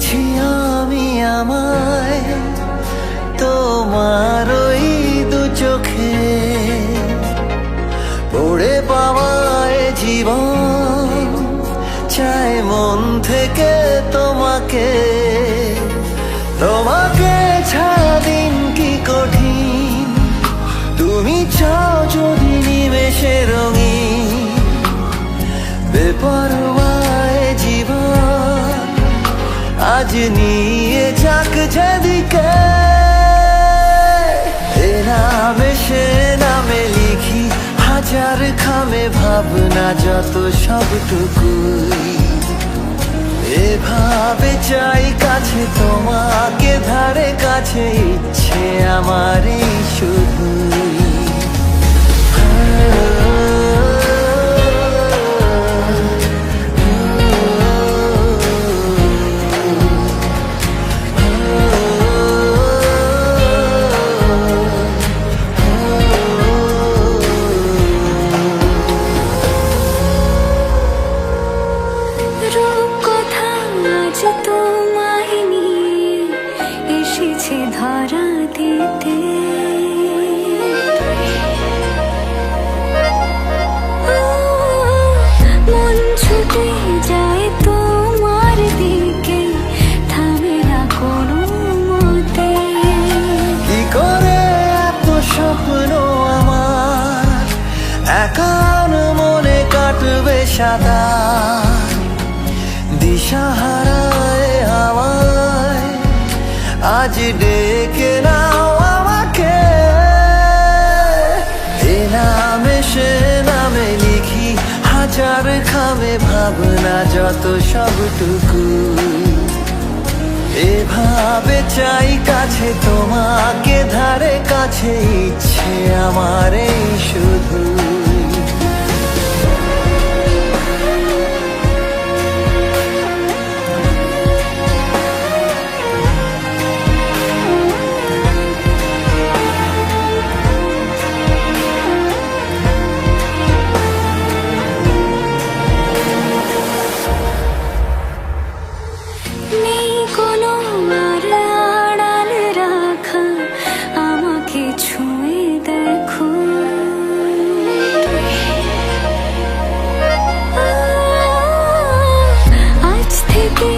দেখেছি আমি আমায় তোমার ওই দু চোখে, পড়ে পাওয়ায় জীবন চায় মন থেকে তোমাকে। তোমাকে ছাড়া দিন কি কঠিন, তুমি চাও যদি নিমেষে রঙিন। বেপরোয়ায় জীবন আজ নিয়ে যাক যেদিকে, এ নামে সে নামে লিখি হাজার খামে ভাবনা যত সবটুকুই। এভাবে চাই কাছে তোমাকে, ধারে কাছে ইচ্ছে আমার এই শুধুই। তোমায় নিয়ে এসেছে ধরা দিতে, মন ছুটে যায় তোমার দিকে, থামে না কোনো মতে। কি করে এত স্বপ্ন আমার একান মনে কাটবে সাদা, দিশাহারায় আমায় আজ ডেকে নাও আমাকে। এ নামে সে নামে লিখি হাজার খামে ভাবনা যত সবটুকু। এভাবে চাই কাছে তোমাকে, ধারে কাছে ইচ্ছে আমার এই শুধু। থেকে